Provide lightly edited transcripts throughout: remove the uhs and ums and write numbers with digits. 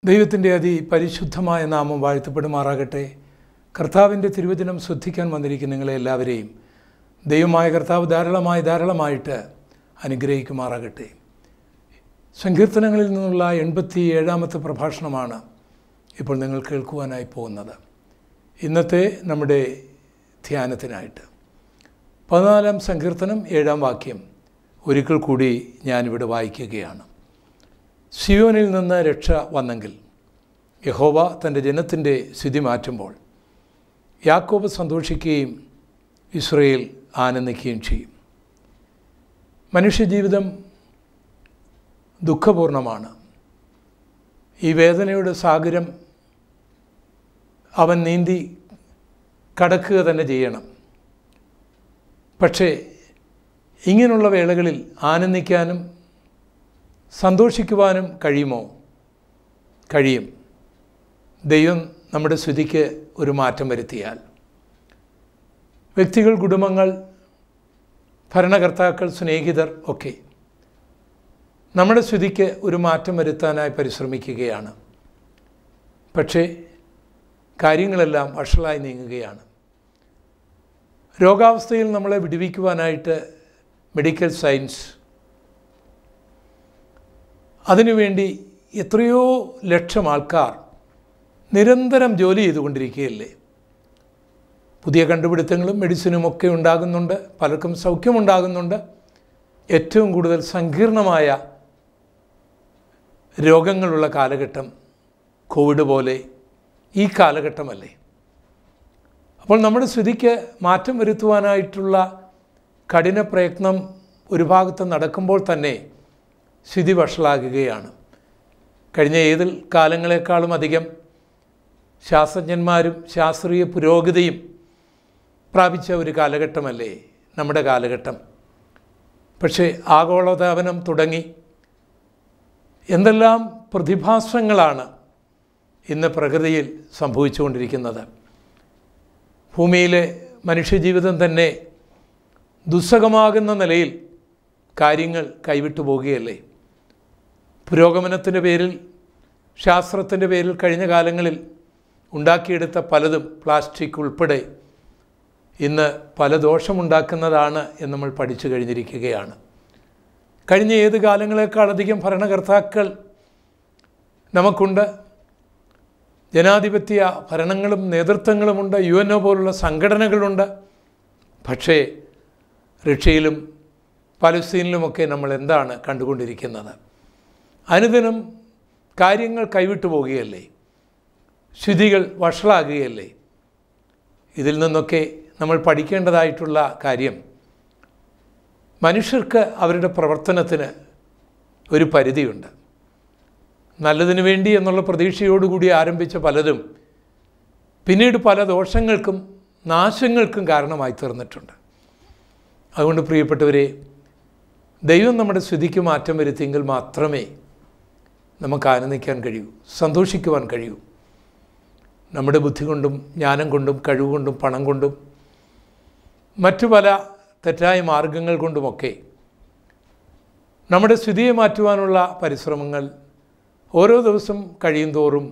ദൈവത്തിൻ്റെ അതിപരിശുദ്ധമായ നാമം വാഴ്ത്തപ്പെടുമാറാകട്ടെ. കർത്താവിൻ്റെ തിരുവചനം ശ്രദ്ധിക്കാൻ വന്നിരിക്കുന്ന നിങ്ങളെ എല്ലാവരെയും ദൈവമായ കർത്താവ് ധാരാളമായിട്ട് അനുഗ്രഹിക്കുമാറാകട്ടെ. സങ്കീർത്തനങ്ങളിൽ നിന്നുള്ള 87-ാമത്തെ പ്രഭാഷണമാണ് ഇപ്പോൾ നിങ്ങൾ കേൾക്കുവാനായി പോകുന്നത്. ഇന്നത്തെ നമ്മുടെ ധ്യാനത്തിനായിട്ട് 14-ാം സങ്കീർത്തനം 7-ാം വാക്യം ഒരിക്കൽ കൂടി ഞാനിവിടെ വായിക്കുകയാണ്. സിയോനിൽ നിന്ന് രക്ഷ വന്നെങ്കിൽ യഹോവ തൻ്റെ ജനത്തിൻ്റെ സ്ഥിതി മാറ്റുമ്പോൾ യാക്കോബ് സന്തോഷിക്കുകയും ഇസ്രായേൽ ആനന്ദിക്കുകയും ചെയ്യും. മനുഷ്യജീവിതം ദുഃഖപൂർണമാണ്. ഈ വേദനയുടെ സാഗരം അവൻ നീന്തി കടക്കുക തന്നെ ചെയ്യണം. പക്ഷേ ഇങ്ങനെയുള്ള വേളകളിൽ ആനന്ദിക്കാനും സന്തോഷിക്കുവാനും കഴിയുമോ? കഴിയും. ദൈവം നമ്മുടെ സ്ഥിതിക്ക് ഒരു മാറ്റം വരുത്തിയാൽ. വ്യക്തികൾ, കുടുംബങ്ങൾ, ഭരണകർത്താക്കൾ, സ്നേഹിതർ ഒക്കെ നമ്മുടെ സ്ഥിതിക്ക് ഒരു മാറ്റം വരുത്താനായി പരിശ്രമിക്കുകയാണ്. പക്ഷേ കാര്യങ്ങളെല്ലാം വഷളായി നീങ്ങുകയാണ്. രോഗാവസ്ഥയിൽ നമ്മളെ വിടുവിക്കുവാനായിട്ട് മെഡിക്കൽ സയൻസ് അതിനുവേണ്ടി എത്രയോ ലക്ഷം ആൾക്കാർ നിരന്തരം ജോലി ചെയ്തുകൊണ്ടിരിക്കുകയല്ലേ. പുതിയ കണ്ടുപിടുത്തങ്ങളും മെഡിസിനുമൊക്കെ ഉണ്ടാകുന്നുണ്ട്. പലർക്കും സൗഖ്യമുണ്ടാകുന്നുണ്ട്. ഏറ്റവും കൂടുതൽ സങ്കീർണമായ രോഗങ്ങളുള്ള കാലഘട്ടം കോവിഡ് പോലെ ഈ കാലഘട്ടമല്ലേ. അപ്പോൾ നമ്മുടെ സ്ഥിതിക്ക് മാറ്റം വരുത്തുവാനായിട്ടുള്ള കഠിന പ്രയത്നം ഒരു ഭാഗത്ത് നടക്കുമ്പോൾ തന്നെ സ്ഥിതി വഷളാകുകയാണ്. കഴിഞ്ഞ ഏത് കാലങ്ങളെക്കാളും അധികം ശാസ്ത്രജ്ഞന്മാരും ശാസ്ത്രീയ പുരോഗതിയും പ്രാപിച്ച ഒരു കാലഘട്ടമല്ലേ നമ്മുടെ കാലഘട്ടം. പക്ഷേ ആഗോളതാപനം തുടങ്ങി എന്തെല്ലാം പ്രതിഭാസങ്ങളാണ് ഇന്ന് പ്രകൃതിയിൽ സംഭവിച്ചുകൊണ്ടിരിക്കുന്നത്. ഭൂമിയിലെ മനുഷ്യജീവിതം തന്നെ ദുസ്സഹമാകുന്ന നിലയിൽ കാര്യങ്ങൾ കൈവിട്ടു പോകുകയല്ലേ. പുരോഗമനത്തിൻ്റെ പേരിൽ, ശാസ്ത്രത്തിൻ്റെ പേരിൽ കഴിഞ്ഞ കാലങ്ങളിൽ ഉണ്ടാക്കിയെടുത്ത പലതും, പ്ലാസ്റ്റിക് ഉൾപ്പെടെ, ഇന്ന് പല ദോഷമുണ്ടാക്കുന്നതാണ് എന്ന് നമ്മൾ പഠിച്ചു കഴിഞ്ഞിരിക്കുകയാണ്. കഴിഞ്ഞ ഏത് കാലങ്ങളെക്കാളധികം ഭരണകർത്താക്കൾ നമുക്കുണ്ട്. ജനാധിപത്യ ഭരണങ്ങളും നേതൃത്വങ്ങളുമുണ്ട്. UNO പോലുള്ള സംഘടനകളുണ്ട്. പക്ഷേ റഷ്യയിലും പലസ്തീനിലുമൊക്കെ നമ്മൾ എന്താണ് കണ്ടുകൊണ്ടിരിക്കുന്നത്? അനുദിനം കാര്യങ്ങൾ കൈവിട്ടു പോകുകയല്ലേ. സ്ഥിതികൾ വഷളാകുകയല്ലേ. ഇതിൽ നിന്നൊക്കെ നമ്മൾ പഠിക്കേണ്ടതായിട്ടുള്ള കാര്യം, മനുഷ്യർക്ക് അവരുടെ പ്രവർത്തനത്തിന് ഒരു പരിധിയുണ്ട്. നല്ലതിനു വേണ്ടി എന്നുള്ള പ്രതീക്ഷയോടുകൂടി ആരംഭിച്ച പലതും പിന്നീട് പല ദോഷങ്ങൾക്കും നാശങ്ങൾക്കും കാരണമായി തീർന്നിട്ടുണ്ട്. അതുകൊണ്ട് പ്രിയപ്പെട്ടവരെ, ദൈവം നമ്മുടെ സ്ഥിതിക്ക് മാറ്റം വരുത്തിയെങ്കിൽ മാത്രമേ നമുക്ക് ആനന്ദിക്കാൻ കഴിയൂ, സന്തോഷിക്കുവാൻ കഴിയൂ. നമ്മുടെ ബുദ്ധി കൊണ്ടും ജ്ഞാനം കൊണ്ടും കഴിവ് കൊണ്ടും പണം കൊണ്ടും മറ്റു പല തെറ്റായ മാർഗങ്ങൾ കൊണ്ടുമൊക്കെ നമ്മുടെ സ്ഥിതിയെ മാറ്റുവാനുള്ള പരിശ്രമങ്ങൾ ഓരോ ദിവസം കഴിയും തോറും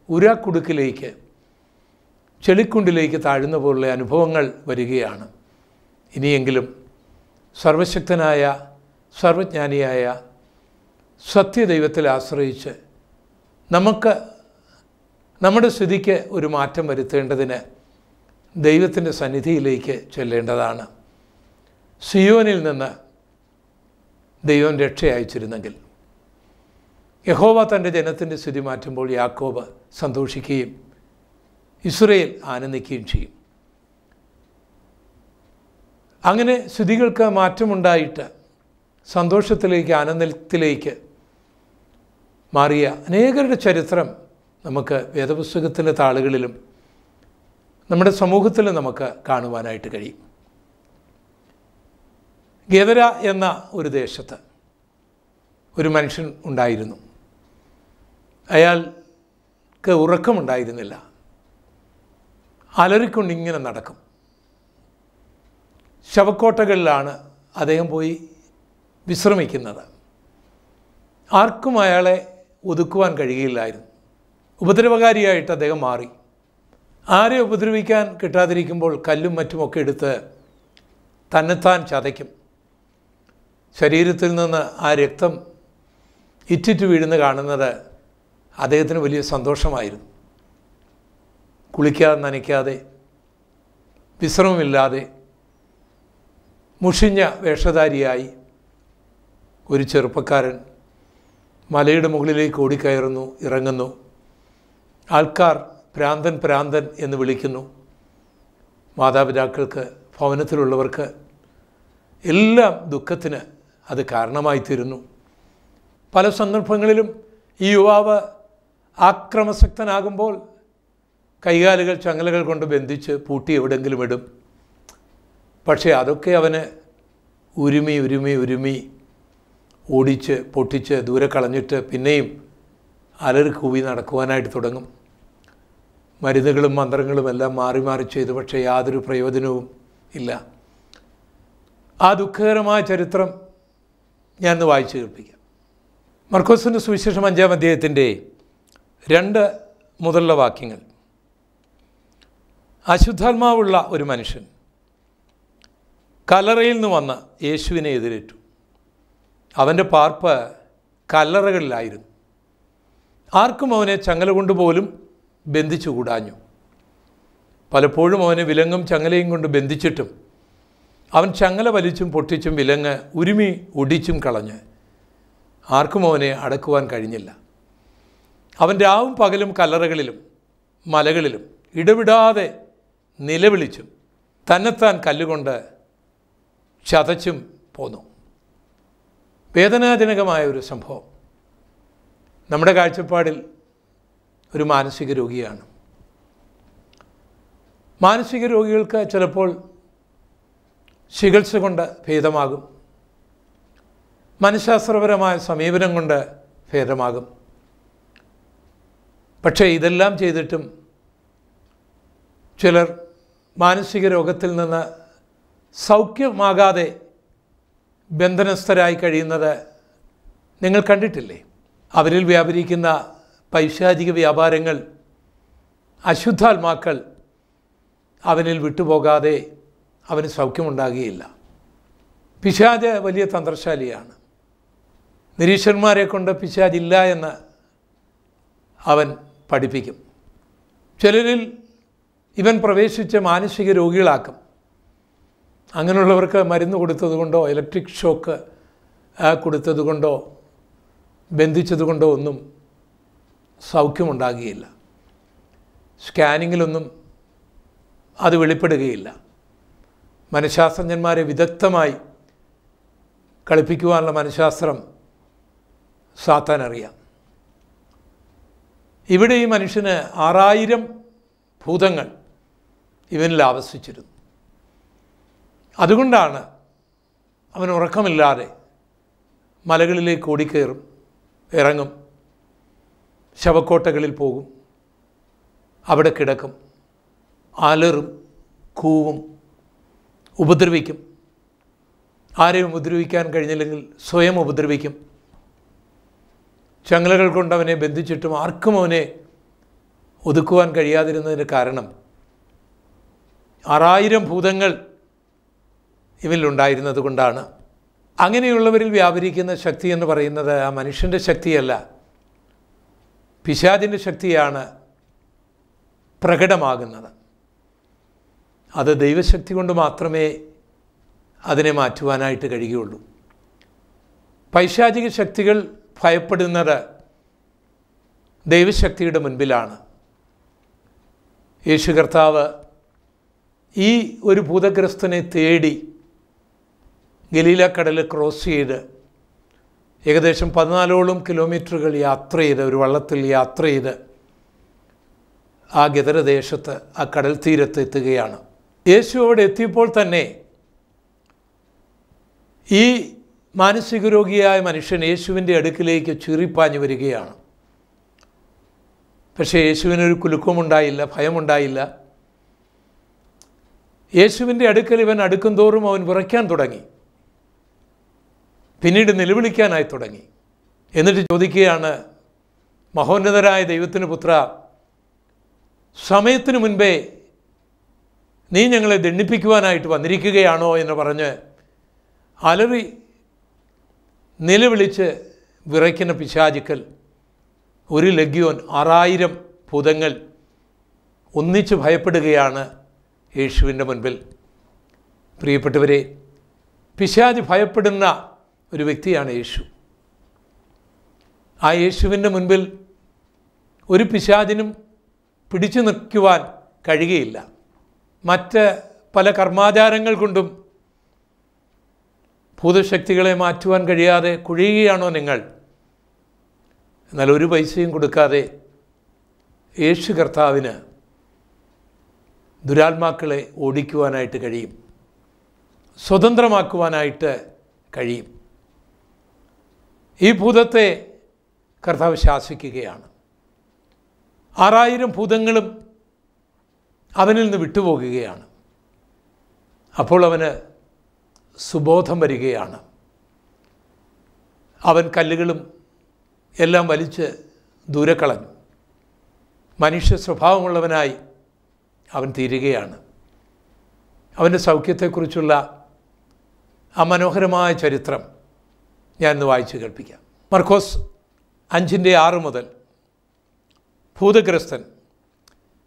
ഉരാക്കുടുക്കിലേക്ക്, ചെളിക്കുണ്ടിലേക്ക് താഴുന്ന പോലുള്ള അനുഭവങ്ങൾ വരികയാണ്. ഇനിയെങ്കിലും സർവശക്തനായ സർവജ്ഞാനിയായ സത്യദൈവത്തിൽ ആശ്രയിച്ച് നമുക്ക് നമ്മുടെ സ്ഥിതിക്ക് ഒരു മാറ്റം വരുത്തേണ്ടതിന് ദൈവത്തിൻ്റെ സന്നിധിയിലേക്ക് ചെല്ലേണ്ടതാണ്. സിയോനിൽ നിന്ന് ദൈവം രക്ഷ അയച്ചിരുന്നെങ്കിൽ യഹോവ തൻ്റെ ജനത്തിൻ്റെ സ്ഥിതി മാറ്റുമ്പോൾ യാക്കോബ് സന്തോഷിക്കുകയും ഇസ്രായേൽ ആനന്ദിക്കുകയും ചെയ്യും. അങ്ങനെ സ്ഥിതികൾക്ക് മാറ്റമുണ്ടായിട്ട് സന്തോഷത്തിലേക്ക്, ആനന്ദത്തിലേക്ക് മാറിയ അനേകരുടെ ചരിത്രം നമുക്ക് വേദപുസ്തകത്തിൻ്റെ താളുകളിലും നമ്മുടെ സമൂഹത്തിലും നമുക്ക് കാണുവാനായിട്ട് കഴിയും. ഗദര എന്ന ഒരു ദേശത്ത് ഒരു മനുഷ്യൻ ഉണ്ടായിരുന്നു. അയാൾക്ക് ഉറക്കമുണ്ടായിരുന്നില്ല. അലറിക്കൊണ്ടിങ്ങനെ നടക്കും. ശവക്കോട്ടകളിലാണ് അദ്ദേഹം പോയി വിശ്രമിക്കുന്നത്. ആർക്കും അയാളെ ഒതുക്കുവാൻ കഴിയില്ലായിരുന്നു. ഉപദ്രവകാരിയായിട്ട് അദ്ദേഹം മാറി. ആരെ ഉപദ്രവിക്കാൻ കിട്ടാതിരിക്കുമ്പോൾ കല്ലും മറ്റുമൊക്കെ എടുത്ത് തന്നെത്താൻ ചതയ്ക്കും. ശരീരത്തിൽ നിന്ന് ആ രക്തം ഇറ്റിറ്റ് വീഴുന്ന കാണുന്നത് അദ്ദേഹത്തിന് വലിയ സന്തോഷമായിരുന്നു. കുളിക്കാതെ നനയ്ക്കാതെ വിശ്രമമില്ലാതെ മുഷിഞ്ഞ വേഷധാരിയായി ഒരു ചെറുപ്പക്കാരൻ മലയുടെ മുകളിലേക്ക് ഓടിക്കയറുന്നു, ഇറങ്ങുന്നു. ആൾക്കാർ ഭ്രാന്തൻ ഭ്രാന്തൻ എന്ന് വിളിക്കുന്നു. മാതാപിതാക്കൾക്ക്, ഭവനത്തിലുള്ളവർക്ക് എല്ലാം ദുഃഖത്തിന് അത് കാരണമായിത്തീരുന്നു. പല സന്ദർഭങ്ങളിലും ഈ യുവാവ് ആക്രമസക്തനാകുമ്പോൾ കൈകാലുകൾ ചങ്ങലകൾ കൊണ്ട് ബന്ധിച്ച് പൂട്ടി എവിടെങ്കിലും ഇടും. പക്ഷേ അതൊക്കെ അവന് ഉരുമി ഉരുമി ഉരുമി ഓടിച്ച് പൊട്ടിച്ച് ദൂരെ കളഞ്ഞിട്ട് പിന്നെയും അലറി കൂവി നടക്കുവാനായിട്ട് തുടങ്ങും. മരുന്നുകളും മന്ത്രങ്ങളും എല്ലാം മാറി മാറി ചെയ്തു, പക്ഷേ യാതൊരു പ്രയോജനവും ഇല്ല. ആ ദുഃഖകരമായ ചരിത്രം ഞാനിന്ന് വായിച്ചു കേൾപ്പിക്കാം. മർക്കോസിൻ്റെ സുവിശേഷം 5-ാം അധ്യായത്തിൻ്റെ 2 മുതലുള്ള വാക്യങ്ങൾ. അശുദ്ധാത്മാവുള്ള ഒരു മനുഷ്യൻ കല്ലറയിൽ നിന്ന് വന്ന് യേശുവിനെ എതിരേറ്റു. അവൻ്റെ പാർപ്പ് കല്ലറകളിലായിരുന്നു. ആർക്കും അവനെ ചങ്ങല കൊണ്ടുപോലും ബന്ധിച്ചു കൂടാഞ്ഞു. പലപ്പോഴും അവനെ വിലങ്ങും ചങ്ങലയും കൊണ്ട് ബന്ധിച്ചിട്ടും അവൻ ചങ്ങല വലിച്ചും പൊട്ടിച്ചും വിലങ്ങ് ഉരുമി ഒടിച്ചും കളഞ്ഞ് ആർക്കും അവനെ അടക്കുവാൻ കഴിഞ്ഞില്ല. അവൻ രാവും പകലും കല്ലറകളിലും മലകളിലും ഇടവിടാതെ നിലവിളിച്ചും തന്നെത്താൻ കല്ലുകൊണ്ട് ചതച്ചും പോന്നു. വേദനാജനകമായ ഒരു സംഭവം. നമ്മുടെ കാഴ്ചപ്പാടിൽ ഒരു മാനസിക രോഗിയാണ്. മാനസിക രോഗികൾക്ക് ചിലപ്പോൾ ചികിത്സ കൊണ്ട് ഭേദമാകും, മനഃശാസ്ത്രപരമായ സമീപനം കൊണ്ട് ഭേദമാകും. പക്ഷേ ഇതെല്ലാം ചെയ്തിട്ടും ചിലർ മാനസിക രോഗത്തിൽ നിന്ന് സൗഖ്യമാകാതെ ബന്ധനസ്ഥരായി കഴിയുന്നത് നിങ്ങൾ കണ്ടിട്ടില്ലേ? അവരിൽ വ്യാപരിക്കുന്ന പൈശാചിക വ്യാപാരങ്ങൾ, അശുദ്ധാത്മാക്കൾ അവനിൽ വിട്ടുപോകാതെ അവന് സൗഖ്യമുണ്ടാകുകയില്ല. പിശാച് വലിയ തന്ത്രശാലിയാണ്. നിരീശ്വരന്മാരെ കൊണ്ട് പിശാചില്ല എന്ന് അവൻ പഠിപ്പിക്കും. ചിലരിൽ ഇവൻ പ്രവേശിച്ച് മാനസിക രോഗികളാക്കും. അങ്ങനെയുള്ളവർക്ക് മരുന്ന് കൊടുത്തതുകൊണ്ടോ ഇലക്ട്രിക് ഷോക്ക് കൊടുത്തതുകൊണ്ടോ ബന്ധിച്ചതുകൊണ്ടോ ഒന്നും സൗഖ്യമുണ്ടാകുകയില്ല. സ്കാനിങ്ങിലൊന്നും അത് വെളിപ്പെടുകയില്ല. മനഃശാസ്ത്രജ്ഞന്മാരെ വിദഗ്ധമായി കളിപ്പിക്കുവാനുള്ള മനഃശാസ്ത്രം സാത്താൻ അറിയാം. ഇവിടെ ഈ മനുഷ്യന് 6000 ഭൂതങ്ങൾ ഇവനിൽ ആവസിച്ചിരുന്നു. അതുകൊണ്ടാണ് അവൻ ഉറക്കമില്ലാതെ മലകളിലേക്ക് ഓടിക്കയറും, ഇറങ്ങും, ശവക്കോട്ടകളിൽ പോകും, അവിടെ കിടക്കും, അലറും, കൂവും, ഉപദ്രവിക്കും. ആരെയും ഉപദ്രവിക്കാൻ കഴിഞ്ഞില്ലെങ്കിൽ സ്വയം ഉപദ്രവിക്കും. ചങ്ങലകൾ കൊണ്ട് അവനെ ബന്ധിച്ചിട്ടും ആർക്കും അവനെ ഒതുക്കുവാൻ കഴിയാതിരുന്നതിന് കാരണം 6000 ഭൂതങ്ങൾ ഇവനിലുണ്ടായിരുന്നത് കൊണ്ടാണ്. അങ്ങനെയുള്ളവരിൽ വ്യാപരിക്കുന്ന ശക്തി എന്ന് പറയുന്നത് ആ മനുഷ്യൻ്റെ ശക്തിയല്ല, പിശാചിൻ്റെ ശക്തിയാണ് പ്രകടമാകുന്നത്. അത് ദൈവശക്തി കൊണ്ട് മാത്രമേ അതിനെ മാറ്റുവാനായിട്ട് കഴിയുകയുള്ളൂ. പൈശാചിക ശക്തികൾ ഭയപ്പെടുന്നത് ദൈവശക്തിയുടെ മുൻപിലാണ്. യേശു കർത്താവ് ഈ ഒരു ഭൂതഗ്രസ്തനെ തേടി ഗലീല കടൽ ക്രോസ് ചെയ്ത് ഏകദേശം 14ഓളം കിലോമീറ്ററുകൾ യാത്ര ചെയ്ത്, ഒരു വള്ളത്തിൽ യാത്ര ചെയ്ത് ആ ഗദരദേശത്ത്, ആ കടൽ തീരത്ത് എത്തുകയാണ്. യേശു അവിടെ എത്തിയപ്പോൾ തന്നെ ഈ മാനസിക രോഗിയായ മനുഷ്യൻ യേശുവിൻ്റെ അടുക്കിലേക്ക് ചീറിപ്പാഞ്ഞു വരികയാണ്. പക്ഷേ യേശുവിനൊരു കുലുക്കമുണ്ടായില്ല, ഭയമുണ്ടായില്ല. യേശുവിൻ്റെ അടുക്കൽ ഇവൻ അടുക്കും തോറും അവൻ വിറയ്ക്കാൻ തുടങ്ങി, പിന്നീട് നിലവിളിക്കാനായി തുടങ്ങി. എന്നിട്ട് ചോദിക്കുകയാണ്, മഹോന്നതരായ ദൈവത്തിന് പുത്ര, സമയത്തിന് മുൻപേ നീ ഞങ്ങളെ ദണ്ഡിപ്പിക്കുവാനായിട്ട് വന്നിരിക്കുകയാണോ എന്ന് പറഞ്ഞ് അലറി നിലവിളിച്ച് വിറയ്ക്കുന്ന പിശാചുക്കൾ, ഒരു ലഗ്യോൻ 6000 ഭൂതങ്ങൾ ഒന്നിച്ച് ഭയപ്പെടുകയാണ് യേശുവിൻ്റെ മുൻപിൽ. പ്രിയപ്പെട്ടവരെ, പിശാച് ഭയപ്പെടുന്ന ഒരു വ്യക്തിയാണ് യേശു. ആ യേശുവിൻ്റെ മുൻപിൽ ഒരു പിശാചിനും പിടിച്ചു നിൽക്കുവാൻ കഴിയുകയില്ല. മറ്റ് പല കർമാചാരങ്ങൾ കൊണ്ടും ഭൂതശക്തികളെ മാറ്റുവാൻ കഴിയാതെ കുഴിയുകയാണോ നിങ്ങൾ? എന്നാൽ ഒരു പൈസയും കൊടുക്കാതെ യേശു കർത്താവിന് ദുരാത്മാക്കളെ ഓടിക്കുവാനായിട്ട് കഴിയും, സ്വതന്ത്രമാക്കുവാനായിട്ട് കഴിയും. ഈ ഭൂതത്തെ കർത്താവ് ശാസിക്കുകയാണ്. 6000 ഭൂതങ്ങളും അവനിൽ നിന്ന് വിട്ടുപോകുകയാണ്. അപ്പോൾ അവന് സുബോധം വരികയാണ്. അവൻ കല്ലുകളും എല്ലാം വലിച്ച് ദൂരെ കളഞ്ഞു. മനുഷ്യ സ്വഭാവമുള്ളവനായി അവൻ തീരുകയാണ്. അവൻ്റെ സൗഖ്യത്തെക്കുറിച്ചുള്ള ആ മനോഹരമായ ചരിത്രം ഞാൻ ഇന്ന് വായിച്ചു കേൾപ്പിക്കാം. മർക്കോസ് 5:6 മുതൽ ഭൂതഗ്രസ്തൻ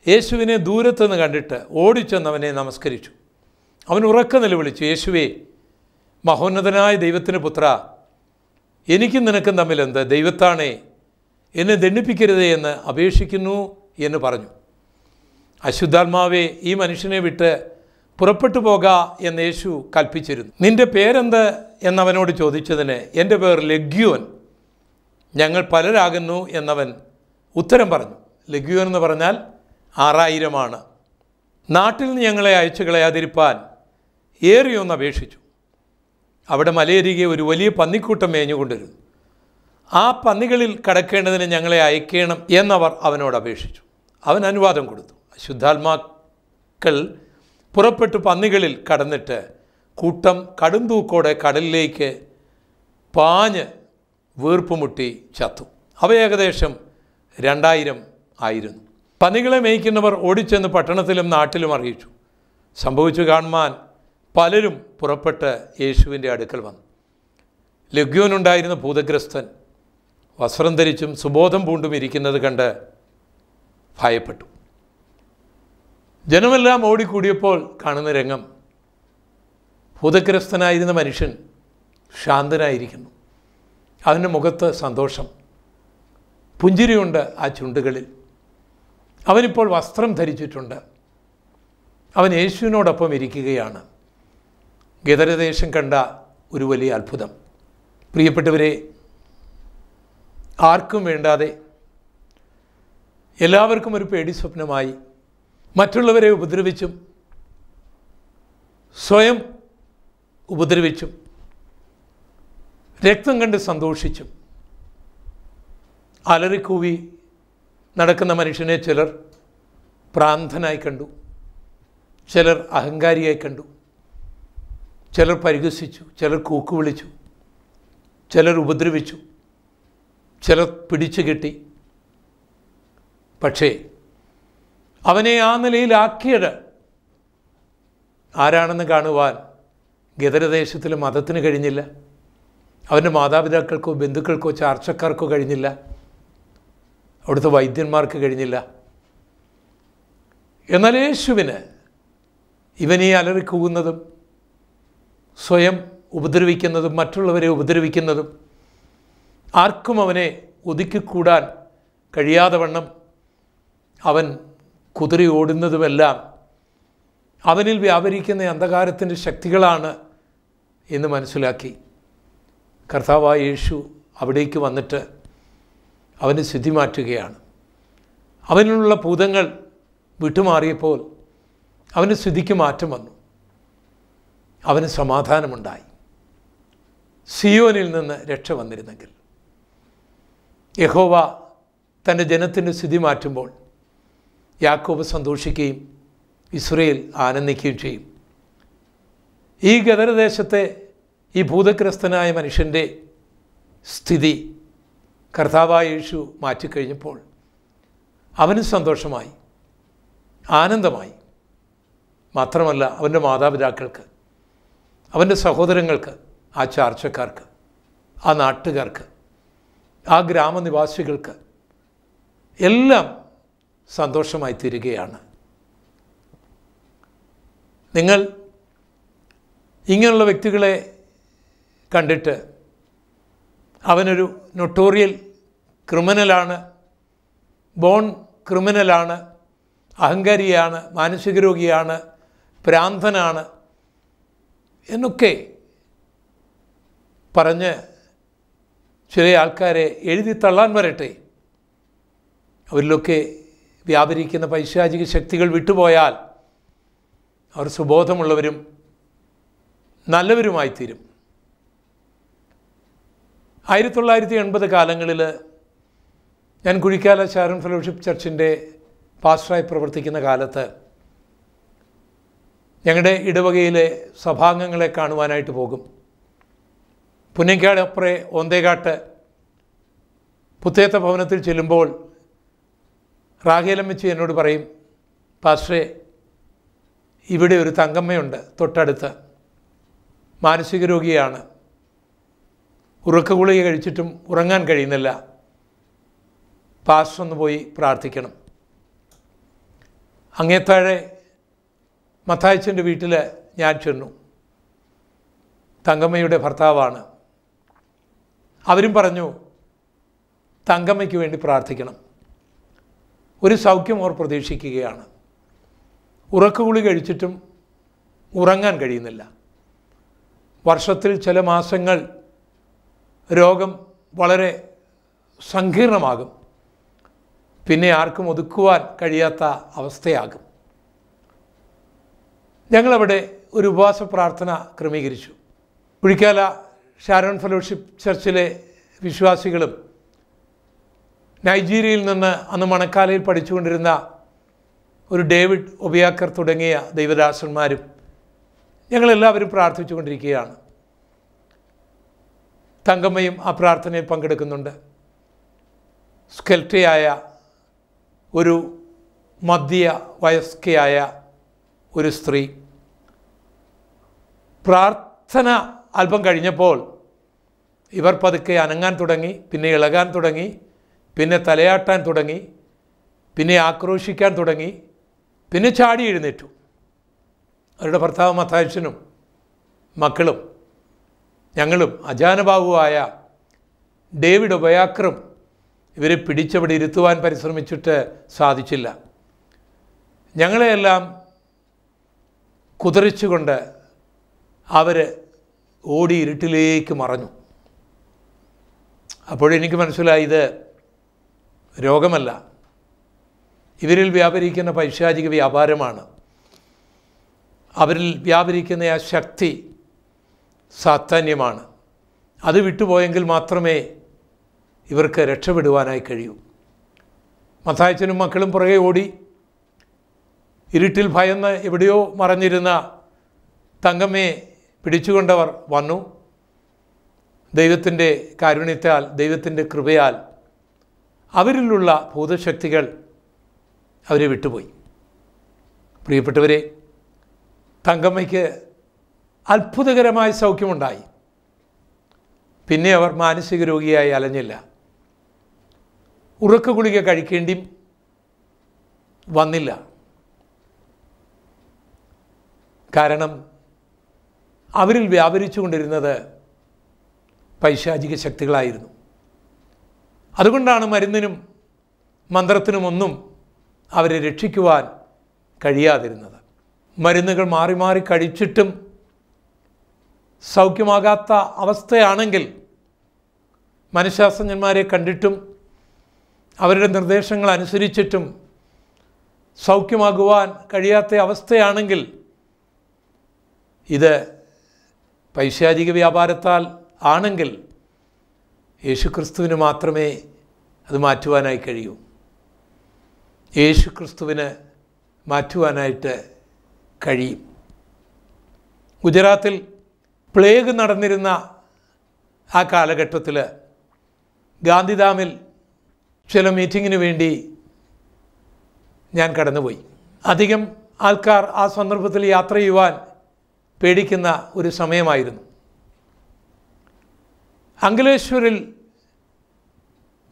യേശുവിനെ ദൂരത്തുനിന്ന് കണ്ടിട്ട് ഓടിച്ചെന്നവനെ നമസ്കരിച്ചു. അവൻ ഉറക്കെ നിലവിളിച്ചു, യേശുവേ, മഹോന്നതനായ ദൈവത്തിന് പുത്ര, എനിക്കും നിനക്കും തമ്മിലെന്ത്? ദൈവത്താണേ, എന്നെ ദണ്ഡിപ്പിക്കരുതേ എന്ന് അപേക്ഷിക്കുന്നു എന്ന് പറഞ്ഞു. അശുദ്ധാത്മാവേ, ഈ മനുഷ്യനെ വിട്ട് പുറപ്പെട്ടു പോക എന്ന് യേശു കൽപ്പിച്ചിരുന്നു. നിൻ്റെ പേരെന്ത് എന്നവനോട് ചോദിച്ചതിന്, എൻ്റെ പേർ ലഗ്യോൻ, ഞങ്ങൾ പലരാകുന്നു എന്നവൻ ഉത്തരം പറഞ്ഞു. ലഗ്യോൻ എന്ന് പറഞ്ഞാൽ 6000 നാട്ടിൽ നിന്ന് ഞങ്ങളെ അയച്ചു കളയാതിരിപ്പാൻ ഏറിയൊന്ന് അപേക്ഷിച്ചു. അവിടെ മലയരികെ ഒരു വലിയ പന്നിക്കൂട്ടം മേഞ്ഞുകൊണ്ടിരുന്നു. ആ പന്നികളിൽ കടക്കേണ്ടതിന് ഞങ്ങളെ അയക്കണം എന്നവർ അവനോട് അപേക്ഷിച്ചു. അവൻ അനുവാദം കൊടുത്തു. ശുദ്ധാത്മാക്കൾ പുറപ്പെട്ടു പന്നികളിൽ കടന്നിട്ട് കൂട്ടം കടുംതൂക്കോടെ കടലിലേക്ക് പാഞ്ഞ് വീർപ്പുമുട്ടി ചത്തു. അവ ഏകദേശം 2000 ആയിരുന്നു. പന്നികളെ മേയ്ക്കുന്നവർ ഓടിച്ചെന്ന് പട്ടണത്തിലും നാട്ടിലും അറിയിച്ചു. സംഭവിച്ചു കാണുവാൻ പലരും പുറപ്പെട്ട് യേശുവിൻ്റെ അടുക്കൽ വന്നു. ലഗ്യോനുണ്ടായിരുന്ന ഭൂതഗ്രസ്തൻ വസ്ത്രം ധരിച്ചും സുബോധം പൂണ്ടും ഇരിക്കുന്നത് കണ്ട് ഭയപ്പെട്ടു. ജനമെല്ലാം ഓടിക്കൂടിയപ്പോൾ കാണുന്ന രംഗം, ഭൂതഗ്രസ്തനായിരുന്ന മനുഷ്യൻ ശാന്തനായിരിക്കുന്നു. അവൻ്റെ മുഖത്ത് സന്തോഷം, പുഞ്ചിരിയുണ്ട് ആ ചുണ്ടുകളിൽ. അവനിപ്പോൾ വസ്ത്രം ധരിച്ചിട്ടുണ്ട്. അവൻ യേശുവിനോടൊപ്പം ഇരിക്കുകയാണ്. ഗദരദേശം കണ്ട ഒരു വലിയ അത്ഭുതം. പ്രിയപ്പെട്ടവരെ, ആർക്കും വേണ്ടാതെ എല്ലാവർക്കും ഒരു പേടി സ്വപ്നമായി മറ്റുള്ളവരെ ഉപദ്രവിച്ചും സ്വയം ഉപദ്രവിച്ചും രക്തം കണ്ട് സന്തോഷിച്ചും അലറിക്കൂവി നടക്കുന്ന മനുഷ്യനെ ചിലർ ഭ്രാന്തനായി കണ്ടു, ചിലർ അഹങ്കാരിയായി കണ്ടു, ചിലർ പരിഹസിച്ചു, ചിലർ കൂക്കു വിളിച്ചു, ചിലർ ഉപദ്രവിച്ചു, ചിലർ പിടിച്ചു കെട്ടി. പക്ഷേ അവനെ ആ നിലയിലാക്കിയത് ആരാണെന്ന് കാണുവാൻ ഗദരദേശത്തിലെ മതത്തിന് കഴിഞ്ഞില്ല. അവൻ്റെ മാതാപിതാക്കൾക്കോ ബന്ധുക്കൾക്കോ ചാർച്ചക്കാർക്കോ കഴിഞ്ഞില്ല. അവിടുത്തെ വൈദ്യന്മാർക്ക് കഴിഞ്ഞില്ല. എന്നാൽ യേശുവിന് ഇവനീ അലറിക്കൂവുന്നതും സ്വയം ഉപദ്രവിക്കുന്നതും മറ്റുള്ളവരെ ഉപദ്രവിക്കുന്നതും ആർക്കും അവനെ ഒതുക്കിക്കൂടാൻ കഴിയാതെ വണ്ണം അവൻ കുതിരി ഓടുന്നതുമെല്ലാം അവനിൽ വ്യാപരിക്കുന്ന അന്ധകാരത്തിൻ്റെ ശക്തികളാണ് എന്ന് മനസ്സിലാക്കി കർത്താവായ യേശു അവിടേക്ക് വന്നിട്ട് അവന് സ്ഥിതി മാറ്റുകയാണ്. അവനിലുള്ള ഭൂതങ്ങൾ വിട്ടുമാറിയപ്പോൾ അവന് സ്ഥിതിക്ക് മാറ്റം വന്നു. അവന് സമാധാനമുണ്ടായി. സിയോനിൽ നിന്ന് രക്ഷ വന്നിരുന്നെങ്കിൽ യഹോവ തൻ്റെ ജനത്തിൻ്റെ സ്ഥിതി മാറ്റുമ്പോൾ യാക്കോബ് സന്തോഷിക്കുകയും ഇസ്രയേൽ ആനന്ദിക്കുകയും ചെയ്യും. ഈ ഗദരദേശത്തെ ഈ ഭൂതഗ്രസ്തനായ മനുഷ്യൻ്റെ സ്ഥിതി കർത്താവായ യേശു മാറ്റിക്കഴിഞ്ഞപ്പോൾ അവനും സന്തോഷമായി, ആനന്ദമായി. മാത്രമല്ല അവൻ്റെ മാതാപിതാക്കൾക്ക്, അവൻ്റെ സഹോദരങ്ങൾക്ക്, ആ ചാർച്ചക്കാർക്ക്, ആ നാട്ടുകാർക്ക്, ആ ഗ്രാമനിവാസികൾക്ക് എല്ലാം സന്തോഷമായി തീരുകയാണ്. നിങ്ങൾ ഇങ്ങനെയുള്ള വ്യക്തികളെ കണ്ടിട്ട് അവനൊരു നൊട്ടോറിയൽ ക്രിമിനലാണ്, ബോൺ ക്രിമിനലാണ്, അഹങ്കാരിയാണ്, മാനസിക രോഗിയാണ്, ഭ്രാന്തനാണ് എന്നൊക്കെ പറഞ്ഞ് ചില ആൾക്കാരെ എഴുതി തള്ളാൻ വരട്ടെ. അവരിലൊക്കെ വ്യാപരിക്കുന്ന പൈശാചിക ശക്തികൾ വിട്ടുപോയാൽ അവർ സുബോധമുള്ളവരും നല്ലവരുമായിത്തീരും. 1980 കാലങ്ങളിൽ ഞാൻ കുഴിക്കാല ഷാരോൺ ഫെലോഷിപ്പ് ചർച്ചിൻ്റെ പാസ്റ്ററായി പ്രവർത്തിക്കുന്ന കാലത്ത് ഞങ്ങളുടെ ഇടവകയിലെ സഭാംഗങ്ങളെ കാണുവാനായിട്ട് പോകും. പുന്നക്കാട് അപ്പുറേ ഓന്തേകാട്ട് പുത്തേത്ത ഭവനത്തിൽ ചെല്ലുമ്പോൾ റാഹേലമ്മച്ചി എന്നോട് പറയും, പാസ്റ്ററെ, ഇവിടെ ഒരു തങ്കമ്മയുണ്ട് തൊട്ടടുത്ത്, മാനസിക രോഗിയാണ്, ഉറക്ക ഗുളിക കഴിച്ചിട്ടും ഉറങ്ങാൻ കഴിയുന്നില്ല, പാസ്റ്റർ ഒന്ന് പോയി പ്രാർത്ഥിക്കണം. അങ്ങേത്താഴെ മത്തായിച്ചൻ്റെ വീട്ടിൽ ഞാൻ ചെന്നു. തങ്കമ്മയുടെ ഭർത്താവാണ്. അവരും പറഞ്ഞു തങ്കമ്മയ്ക്ക് വേണ്ടി പ്രാർത്ഥിക്കണം. ഒരു സൗഖ്യം അവർ പ്രതീക്ഷിക്കുകയാണ്. ഉറക്ക ഗുളിക കഴിച്ചിട്ടും ഉറങ്ങാൻ കഴിയുന്നില്ല. വർഷത്തിൽ ചില മാസങ്ങൾ രോഗം വളരെ സങ്കീർണമാകും, പിന്നെ ആർക്കും ഒതുക്കുവാൻ കഴിയാത്ത അവസ്ഥയാകും. ഞങ്ങളവിടെ ഒരു ഉപവാസ പ്രാർത്ഥന ക്രമീകരിച്ചു. കുഴിക്കാല ഷാരോൺ ഫെലോഷിപ്പ് ചർച്ചിലെ വിശ്വാസികളും നൈജീരിയയിൽ നിന്ന് അന്ന് മണക്കാലയിൽ പഠിച്ചുകൊണ്ടിരുന്ന ഒരു ഡേവിഡ് ഒബിയാക്കർ തുടങ്ങിയ ദൈവദാസന്മാരും ഞങ്ങളെല്ലാവരും പ്രാർത്ഥിച്ചു കൊണ്ടിരിക്കുകയാണ്. തങ്കമ്മയും ആ പ്രാർത്ഥനയിൽ പങ്കെടുക്കുന്നുണ്ട്. സ്കെൽറ്റയായ ഒരു മധ്യ വയസ്കയായ ഒരു സ്ത്രീ. പ്രാർത്ഥന അല്പം കഴിഞ്ഞപ്പോൾ ഇവർ പതുക്കെ അനങ്ങാൻ തുടങ്ങി, പിന്നെ ഇളകാൻ തുടങ്ങി, പിന്നെ തലയാട്ടാൻ തുടങ്ങി, പിന്നെ ആക്രോശിക്കാൻ തുടങ്ങി, പിന്നെ ചാടി എഴുന്നേറ്റു. അവരുടെ ഭർത്താവ് മത്തായിച്ചനും മക്കളും ഞങ്ങളും അജാനബാഹുവായ ഡേവിഡ് ഒബയാക്കറും ഇവരെ പിടിച്ചവിടെ ഇരുത്തുവാൻ പരിശ്രമിച്ചിട്ട് സാധിച്ചില്ല. ഞങ്ങളെയെല്ലാം കുതറിച്ചുകൊണ്ട് അവർ ഓടി ഇരുട്ടിലേക്ക് മറഞ്ഞു. അപ്പോഴെനിക്ക് മനസ്സിലായി, ഇത് രോഗമല്ല, ഇവരിൽ വ്യാപരിക്കുന്ന പൈശാചിക വ്യാപാരമാണ്. അവരിൽ വ്യാപരിക്കുന്ന ആ ശക്തി സാത്താന്യമാണ്. അത് വിട്ടുപോയെങ്കിൽ മാത്രമേ ഇവർക്ക് രക്ഷപ്പെടുവാനായി കഴിയൂ. മത്തായിച്ചനും മക്കളും പുറകെ ഓടി. ഇരുട്ടിൽ ഭയന്ന് എവിടെയോ മറഞ്ഞിരുന്ന തങ്കമ്മയെ പിടിച്ചുകൊണ്ടവർ വന്നു. ദൈവത്തിൻ്റെ കാരുണ്യത്താൽ, ദൈവത്തിൻ്റെ കൃപയാൽ അവരിലുള്ള ഭൂതശക്തികൾ അവരെ വിട്ടുപോയി. പ്രിയപ്പെട്ടവരെ, തങ്കമ്മയ്ക്ക് അത്ഭുതകരമായ സൗഖ്യമുണ്ടായി. പിന്നെ അവർ മാനസിക രോഗിയായി അലഞ്ഞില്ല. ഉറക്ക ഗുളിക കഴിക്കേണ്ടി വന്നില്ല. കാരണം അവരിൽ വ്യാപരിച്ചു കൊണ്ടിരുന്നത് പൈശാചിക ശക്തികളായിരുന്നു. അതുകൊണ്ടാണ് മരുന്നിനും മന്ത്രത്തിനുമൊന്നും അവരെ രക്ഷിക്കുവാൻ കഴിയാതിരുന്നത്. മരുന്നുകൾ മാറി മാറി കഴിച്ചിട്ടും സൗഖ്യമാകാത്ത അവസ്ഥയാണെങ്കിൽ, മനഃശാസ്ത്രജ്ഞന്മാരെ കണ്ടിട്ടും അവരുടെ നിർദ്ദേശങ്ങൾ അനുസരിച്ചിട്ടും സൗഖ്യമാകുവാൻ കഴിയാത്ത അവസ്ഥയാണെങ്കിൽ, ഇത് പൈശാചിക വ്യാപാരത്താൽ ആണെങ്കിൽ യേശുക്രിസ്തുവിന് മാത്രമേ അത് മാറ്റുവാനായി കഴിയൂ. യേശുക്രിസ്തുവിന് മാറ്റുവാനായിട്ട് കഴിയും. ഗുജറാത്തിൽ പ്ലേഗ് നടന്നിരുന്ന ആ കാലഘട്ടത്തിൽ ഗാന്ധിധാമിൽ ചില മീറ്റിങ്ങിന് വേണ്ടി ഞാൻ കടന്നുപോയി. അധികം ആൾക്കാർ ആ സന്ദർഭത്തിൽ യാത്ര ചെയ്യുവാൻ പേടിക്കുന്ന ഒരു സമയമായിരുന്നു. അങ്കലേശ്വരിൽ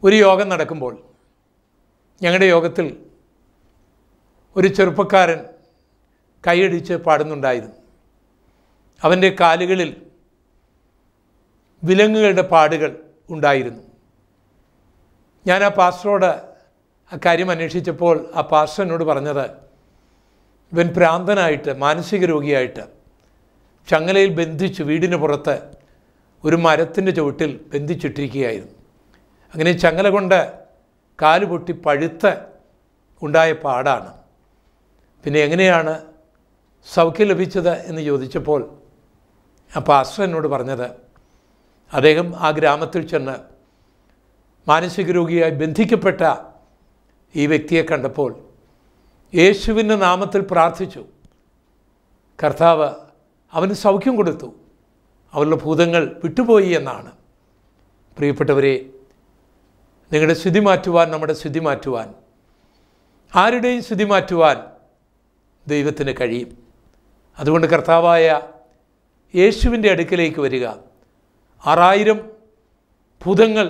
ഒരു യോഗം നടക്കുമ്പോൾ ഞങ്ങളുടെ യോഗത്തിൽ ഒരു ചെറുപ്പക്കാരൻ കൈയടിച്ച് പാടുന്നുണ്ടായിരുന്നു. അവൻ്റെ കാലുകളിൽ വിലങ്ങുകളുടെ പാടുകൾ ഉണ്ടായിരുന്നു. ഞാൻ ആ പാസ്റ്ററോട് ആ കാര്യം അന്വേഷിച്ചപ്പോൾ ആ പാസ്റ്റർ എന്നോട് പറഞ്ഞത്, ഇവൻ ഭ്രാന്തനായിട്ട് മാനസിക രോഗിയായിട്ട് ചങ്ങലയിൽ ബന്ധിച്ച് വീടിന് പുറത്ത് ഒരു മരത്തിൻ്റെ ചുവട്ടിൽ ബന്ധിച്ചിട്ടിരിക്കുകയായിരുന്നു. അങ്ങനെ ചങ്ങല കൊണ്ട് കാല് പൊട്ടി പഴുത്ത് ഉണ്ടായ പാടാണ്. പിന്നെ എങ്ങനെയാണ് സൗഖ്യം ലഭിച്ചത് എന്ന് ചോദിച്ചപ്പോൾ ആ പാസ്റ്റർ എന്നോട് പറഞ്ഞത്, അദ്ദേഹം ആ ഗ്രാമത്തിൽ ചെന്ന് മാനസിക രോഗിയായി ബന്ധിക്കപ്പെട്ട ഈ വ്യക്തിയെ കണ്ടപ്പോൾ യേശുവിൻ്റെ നാമത്തിൽ പ്രാർത്ഥിച്ചു. കർത്താവ് അവന് സൗഖ്യം കൊടുത്തു. അവരുടെ ഭൂതങ്ങൾ വിട്ടുപോയി എന്നാണ്. പ്രിയപ്പെട്ടവരെ, നിങ്ങളുടെ സ്ഥിതി മാറ്റുവാൻ, നമ്മുടെ സ്ഥിതി മാറ്റുവാൻ, ആരുടെയും സ്ഥിതി മാറ്റുവാൻ ദൈവത്തിന് കഴിയും. അതുകൊണ്ട് കർത്താവായ യേശുവിൻ്റെ അടുക്കലേക്ക് വരിക. 6000 ഭൂതങ്ങൾ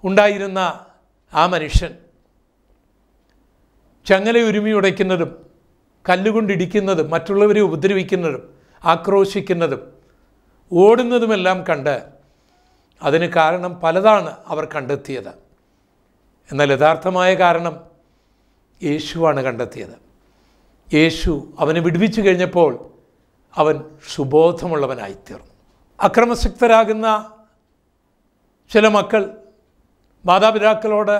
ഉണ്ടായിരുന്ന ആ മനുഷ്യൻ ചങ്ങല ഉരുമി ഉടയ്ക്കുന്നതും കല്ലുകൊണ്ടിടിക്കുന്നതും മറ്റുള്ളവരെ ഉപദ്രവിക്കുന്നതും ആക്രോശിക്കുന്നതും ഓടുന്നതുമെല്ലാം കണ്ട് അതിന് കാരണം പലതാണ് അവർ കണ്ടെത്തിയത്. എന്നാൽ യഥാർത്ഥമായ കാരണം യേശുവാണ് കണ്ടെത്തിയത്. യേശു അവനെ വിടുവിച്ചു കഴിഞ്ഞപ്പോൾ അവൻ സുബോധമുള്ളവനായിത്തീർന്നു. അക്രമസക്തരാകുന്ന ചില മക്കൾ മാതാപിതാക്കളോട്,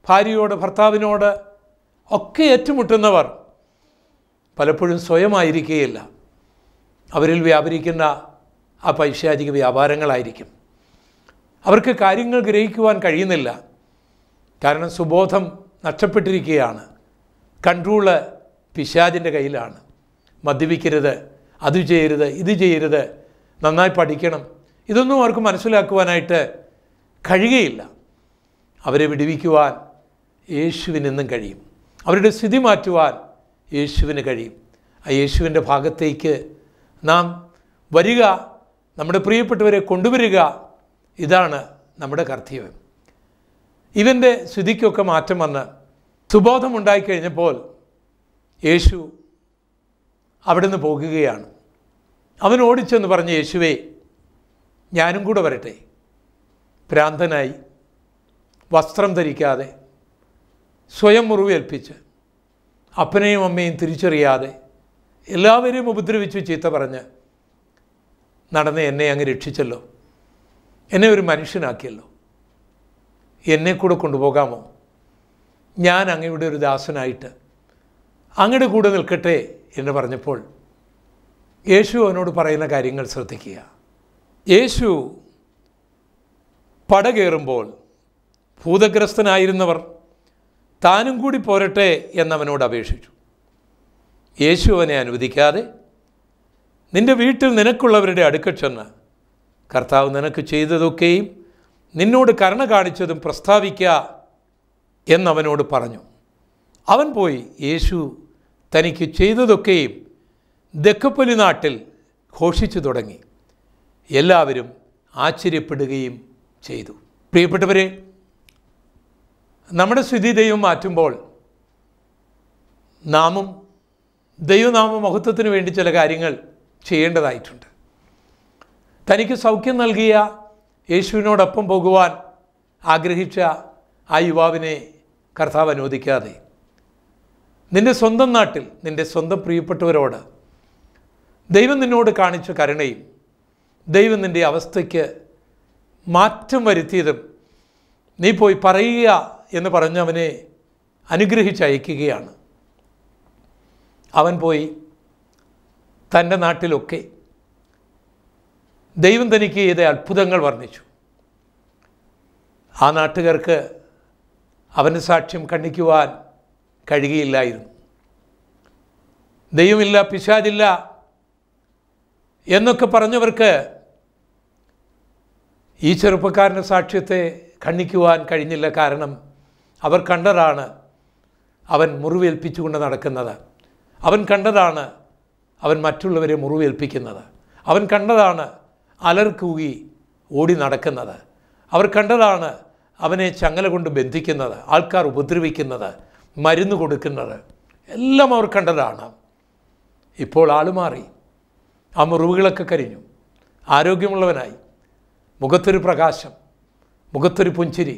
ഭാര്യയോട്, ഭർത്താവിനോട് ഒക്കെ ഏറ്റുമുട്ടുന്നവർ പലപ്പോഴും സ്വയമായിരിക്കുകയില്ല. അവരിൽ വ്യാപരിക്കുന്ന ആ പൈശാചിക വ്യാപാരങ്ങളായിരിക്കും. അവർക്ക് കാര്യങ്ങൾ ഗ്രഹിക്കുവാൻ കഴിയുന്നില്ല. കാരണം സുബോധം നഷ്ടപ്പെട്ടിരിക്കുകയാണ്. കൺട്രോള് പിശാചിൻ്റെ കയ്യിലാണ്. മദ്യപിക്കരുത്, അത് ചെയ്യരുത്, ഇത് ചെയ്യരുത്, നന്നായി പഠിക്കണം, ഇതൊന്നും അവർക്ക് മനസ്സിലാക്കുവാനായിട്ട് കഴിയുകയില്ല. അവരെ വിടുവിക്കുവാൻ യേശുവിനെന്നും കഴിയും. അവരുടെ സ്ഥിതി മാറ്റുവാൻ യേശുവിന് കഴിയും. ആ യേശുവിൻ്റെ ഭാഗത്തേക്ക് നാം വരിക, നമ്മുടെ പ്രിയപ്പെട്ടവരെ കൊണ്ടുവരിക. ഇതാണ് നമ്മുടെ കർത്തവ്യം. ഇവൻ്റെ സ്ഥിതിക്കൊക്കെ മാറ്റം വന്ന് സുബോധമുണ്ടായിക്കഴിഞ്ഞപ്പോൾ യേശു അവിടുന്ന് പോകുകയാണ്. അവൻ ഓടിച്ചെന്ന് പറഞ്ഞ്, യേശുവേ, ഞാനും കൂടെ വരട്ടെ. ഭ്രാന്തനായി, വസ്ത്രം ധരിക്കാതെ, സ്വയം മുറിവേൽപ്പിച്ച്, അപ്പനെയും അമ്മയും തിരിച്ചറിയാതെ, എല്ലാവരെയും ഉപദ്രവിച്ച് ചീത്ത പറഞ്ഞ് നടന്ന് എന്നെ അങ്ങ് രക്ഷിച്ചല്ലോ, എന്നെ ഒരു മനുഷ്യനാക്കിയല്ലോ, എന്നെ കൂടെ കൊണ്ടുപോകാമോ? ഞാൻ അങ്ങയുടെ ഒരു ദാസനായിട്ട് അങ്ങയുടെ കൂടെ നിൽക്കട്ടെ എന്ന് പറഞ്ഞപ്പോൾ യേശു അവനോട് പറയുന്ന കാര്യങ്ങൾ ശ്രദ്ധിക്കുക. യേശു പടകേറുമ്പോൾ ഭൂതഗ്രസ്തനായിരുന്നവർ താനും കൂടി പോരട്ടെ എന്നവനോട് അപേക്ഷിച്ചു. യേശു അവനെ അനുവദിക്കാതെ, നിൻ്റെ വീട്ടിൽ നിനക്കുള്ളവരുടെ അടുക്കൽ ചെന്ന് കർത്താവ് നിനക്ക് ചെയ്തതൊക്കെയും നിന്നോട് കരുണ കാണിച്ചതും പ്രസ്താവിക്കുക എന്നവനോട് പറഞ്ഞു. അവൻ പോയി യേശു തനിക്ക് ചെയ്തതൊക്കെയും ദെക്കപ്പൊലി നാട്ടിൽ ഘോഷിച്ചു തുടങ്ങി. എല്ലാവരും ആശ്ചര്യപ്പെടുകയും ചെയ്തു. പ്രിയപ്പെട്ടവരെ, നമ്മുടെ സ്ഥിതി ദൈവം മാറ്റുമ്പോൾ നാമും ദൈവനാമ മഹത്വത്തിന് വേണ്ടി ചില കാര്യങ്ങൾ ചെയ്യേണ്ടതായിട്ടുണ്ട്. തനിക്ക് സൗഖ്യം നൽകിയ യേശുവിനോടൊപ്പം പോകുവാൻ ആഗ്രഹിച്ച ആ യുവാവിനെ കർത്താവ് അനുവദിക്കാതെ, നിൻ്റെ സ്വന്തം നാട്ടിൽ നിൻ്റെ സ്വന്തം പ്രിയപ്പെട്ടവരോട് ദൈവം നിന്നോട് കാണിച്ച കരുണയും ദൈവം നിൻ്റെ അവസ്ഥയ്ക്ക് മാറ്റം വരുത്തിയതും നീ പോയി പറയുക എന്ന് പറഞ്ഞവനെ അനുഗ്രഹിച്ചയക്കുകയാണ്. അവൻ പോയി തൻ്റെ നാട്ടിലൊക്കെ ദൈവം തനിക്ക് ചെയ്ത അത്ഭുതങ്ങൾ വർണ്ണിച്ചു. ആ നാട്ടുകാർക്ക് അവൻ്റെ സാക്ഷ്യം ഖണ്ഡിക്കുവാൻ കഴിയുകയില്ലായിരുന്നു. ദൈവമില്ല, പിശാചില്ല എന്നൊക്കെ പറഞ്ഞവർക്ക് ഈ ചെറുപ്പക്കാരൻ്റെ സാക്ഷ്യത്തെ ഖണ്ഡിക്കുവാൻ കഴിഞ്ഞില്ല. കാരണം അവർ കണ്ടതാണ് അവൻ മുറിവേൽപ്പിച്ചുകൊണ്ട് നടക്കുന്നത്. അവൻ കണ്ടതാണ് അവൻ മറ്റുള്ളവരെ മുറിവേൽപ്പിക്കുന്നത്. അവൻ കണ്ടതാണ് അലർക്കൂകി ഓടി നടക്കുന്നത്. അവർ കണ്ടതാണ് അവനെ ചങ്ങല കൊണ്ട് ബന്ധിക്കുന്നത്, ആൾക്കാർ ഉപദ്രവിക്കുന്നത്, മരുന്ന് കൊടുക്കുന്നത്. എല്ലാം അവർ കണ്ടതാണ്. ഇപ്പോൾ ആൾ മാറി. ആ മുറിവുകളൊക്കെ കരിഞ്ഞു. ആരോഗ്യമുള്ളവനായി, മുഖത്തൊരു പ്രകാശം, മുഖത്തൊരു പുഞ്ചിരി,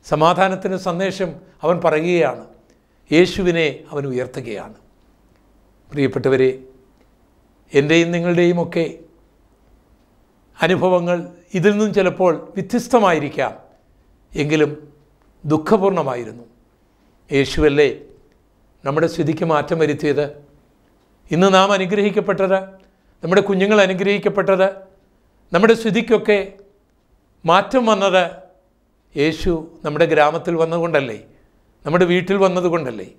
സമാധാനത്തിൻ്റെ സന്ദേശം അവൻ പറയുകയാണ്. യേശുവിനെ അവൻ ഉയർത്തുകയാണ്. പ്രിയപ്പെട്ടവരെ, എൻ്റെയും നിങ്ങളുടെയും ഒക്കെ അനുഭവങ്ങൾ ഇതിൽ നിന്നും ചിലപ്പോൾ വ്യത്യസ്തമായിരിക്കാം, എങ്കിലും ദുഃഖപൂർണമായിരുന്നു. യേശുവല്ലേ നമ്മുടെ സ്ഥിതിക്ക് മാറ്റം വരുത്തിയത്? ഇന്ന് നാം അനുഗ്രഹിക്കപ്പെട്ടത്, നമ്മുടെ കുഞ്ഞുങ്ങൾ അനുഗ്രഹിക്കപ്പെട്ടത്, നമ്മുടെ സ്ഥിതിക്കൊക്കെ മാറ്റം വന്നത് യേശു നമ്മുടെ ഗ്രാമത്തിൽ വന്നതുകൊണ്ടല്ലേ? നമ്മുടെ വീട്ടിൽ വന്നതുകൊണ്ടല്ലേ?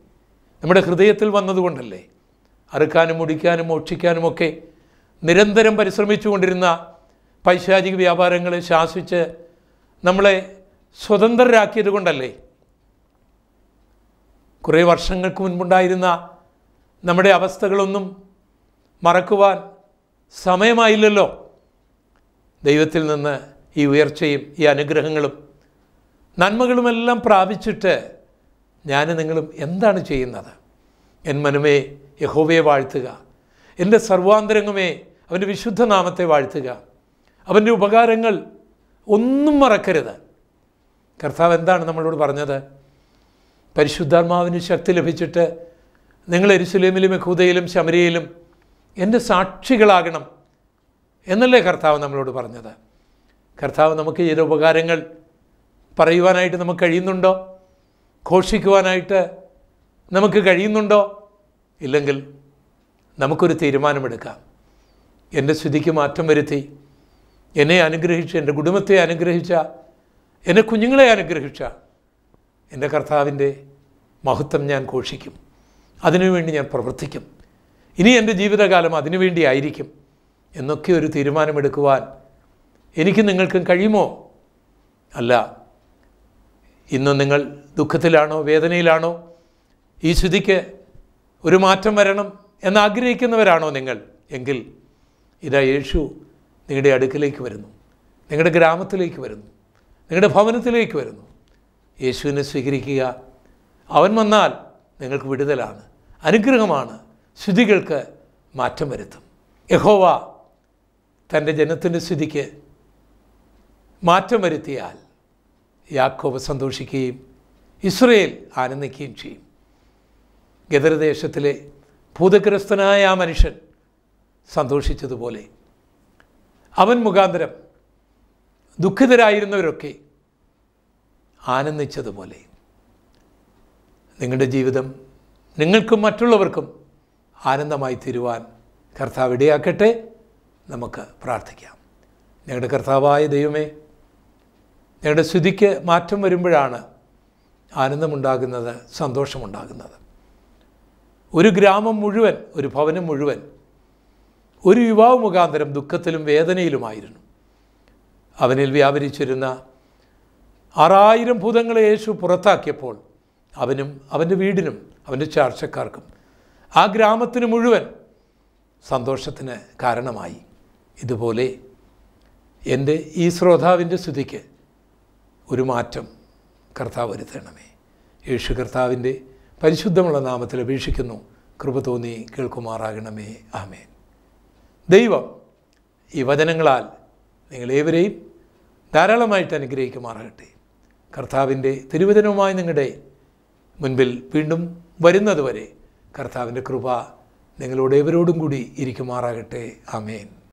നമ്മുടെ ഹൃദയത്തിൽ വന്നതുകൊണ്ടല്ലേ? അറുക്കാനും മുടിക്കാനും മോഷ്ടിക്കാനുമൊക്കെ നിരന്തരം പരിശ്രമിച്ചു കൊണ്ടിരുന്ന പൈശാചിക വ്യാപാരങ്ങളെ ശാസിച്ച് നമ്മളെ സ്വതന്ത്രരാക്കിയത് കൊണ്ടല്ലേ? കുറേ വർഷങ്ങൾക്ക് മുൻപുണ്ടായിരുന്ന നമ്മുടെ അവസ്ഥകളൊന്നും മറക്കുവാൻ സമയമായില്ലല്ലോ. ദൈവത്തിൽ നിന്ന് ഈ ഉയർച്ചയും ഈ അനുഗ്രഹങ്ങളും നന്മകളുമെല്ലാം പ്രാപിച്ചിട്ട് ഞാൻ നിങ്ങളും എന്താണ് ചെയ്യുന്നത്? എൻ മനമേ യഹോവയെ വാഴ്ത്തുക, എൻ്റെ സർവാന്തരംഗമേ അവൻ്റെ വിശുദ്ധ നാമത്തെ വാഴ്ത്തുക, അവൻ്റെ ഉപകാരങ്ങൾ ഒന്നും മറക്കരുത്. കർത്താവ് എന്താണ് നമ്മളോട് പറഞ്ഞത്? പരിശുദ്ധാത്മാവിന് ശക്തി ലഭിച്ചിട്ട് നിങ്ങൾ യെരൂശലേമിലും യഹൂദയിലും ശമര്യയിലും എൻ്റെ സാക്ഷികളാകണം എന്നല്ലേ കർത്താവ് നമ്മളോട് പറഞ്ഞത്? കർത്താവ് നമുക്ക് ചെയ്ത ഉപകാരങ്ങൾ പറയുവാനായിട്ട് നമുക്ക് കഴിയുന്നുണ്ടോ? ഘോഷിക്കുവാനായിട്ട് നമുക്ക് കഴിയുന്നുണ്ടോ? ഇല്ലെങ്കിൽ നമുക്കൊരു തീരുമാനമെടുക്കാം. എൻ്റെ സ്ഥിതിക്ക് മാറ്റം വരുത്തി എന്നെ അനുഗ്രഹിച്ച, എൻ്റെ കുടുംബത്തെ അനുഗ്രഹിച്ച, എൻ്റെ കുഞ്ഞുങ്ങളെ അനുഗ്രഹിച്ച എൻ്റെ കർത്താവിൻ്റെ മഹത്വം ഞാൻ ഘോഷിക്കും. അതിനുവേണ്ടി ഞാൻ പ്രവർത്തിക്കും. ഇനി എൻ്റെ ജീവിതകാലം അതിനുവേണ്ടി ആയിരിക്കും എന്നൊക്കെ ഒരു തീരുമാനമെടുക്കുവാൻ എനിക്ക് നിങ്ങൾക്കും കഴിയുമോ? അല്ല. ഇന്ന് നിങ്ങൾ ദുഃഖത്തിലാണോ, വേദനയിലാണോ? ഈ സ്ഥിതിക്ക് ഒരു മാറ്റം വരണം എന്നാഗ്രഹിക്കുന്നവരാണോ നിങ്ങൾ? എങ്കിൽ ഇതാ യേശു നിങ്ങളുടെ അടുക്കിലേക്ക് വരുന്നു, നിങ്ങളുടെ ഗ്രാമത്തിലേക്ക് വരുന്നു, നിങ്ങളുടെ ഭവനത്തിലേക്ക് വരുന്നു. യേശുവിനെ സ്വീകരിക്കുക. അവൻ വന്നാൽ നിങ്ങൾക്ക് വിടുതലാണ്, അനുഗ്രഹമാണ്, സ്ഥിതികൾക്ക് മാറ്റം വരുത്തും. യഹോവ തൻ്റെ ജനത്തിൻ്റെ സ്ഥിതിക്ക് മാറ്റം വരുത്തിയാൽ യാക്കോബ് സന്തോഷിക്കുകയും ഇസ്രയേൽ ആനന്ദിക്കുകയും ചെയ്യും. ഗദർദേശത്തിലെ ഭൂതഗ്രസ്തനായ ആ മനുഷ്യൻ സന്തോഷിച്ചതുപോലെ അവൻ മുഖാന്തരം ദുഃഖിതരായിരുന്നവരൊക്കെ ആനന്ദിച്ചതുപോലെ നിങ്ങളുടെ ജീവിതം നിങ്ങൾക്കും മറ്റുള്ളവർക്കും ആനന്ദമായി തീരുവാൻ കർത്താവ് ഇടയാക്കട്ടെ. നമുക്ക് പ്രാർത്ഥിക്കാം. ഞങ്ങളുടെ കർത്താവായ ദൈവമേ, ഞങ്ങളുടെ സ്ഥിതിക്ക് മാറ്റം വരുമ്പോഴാണ് ആനന്ദമുണ്ടാകുന്നത്, സന്തോഷമുണ്ടാകുന്നത്. ഒരു ഗ്രാമം മുഴുവൻ, ഒരു ഭവനം മുഴുവൻ ഒരു യുവാവ് മുഖാന്തരം ദുഃഖത്തിലും വേദനയിലുമായിരുന്നു. അവനിൽ വ്യാപരിച്ചിരുന്ന 6000 ഭൂതങ്ങളെ യേശു പുറത്താക്കിയപ്പോൾ അവനും അവൻ്റെ വീടിനും അവൻ്റെ ചാർച്ചക്കാർക്കും ആ ഗ്രാമത്തിന് മുഴുവൻ സന്തോഷത്തിന് കാരണമായി. ഇതുപോലെ എൻ്റെ ഈ ശ്രോതാവിൻ്റെ സ്ഥിതിക്ക് ഒരു മാറ്റം കർത്താവ് വരുത്തണമേ. യേശു കർത്താവിൻ്റെ പരിശുദ്ധമുള്ള നാമത്തിൽ അപേക്ഷിക്കുന്നു. കൃപ തോന്നി കേൾക്കുമാറാകണമേ. ആമേൻ. ദൈവം ഈ വചനങ്ങളാൽ നിങ്ങളേവരെയും ധാരാളമായിട്ട് അനുഗ്രഹിക്കുമാറാകട്ടെ. കർത്താവിൻ്റെ തിരുവചനവുമായി നിങ്ങളുടെ മുൻപിൽ വീണ്ടും വരുന്നതുവരെ കർത്താവിൻ്റെ കൃപ നിങ്ങളോട് ഏവരോടും കൂടി ഇരിക്കുമാറാകട്ടെ. ആമേൻ.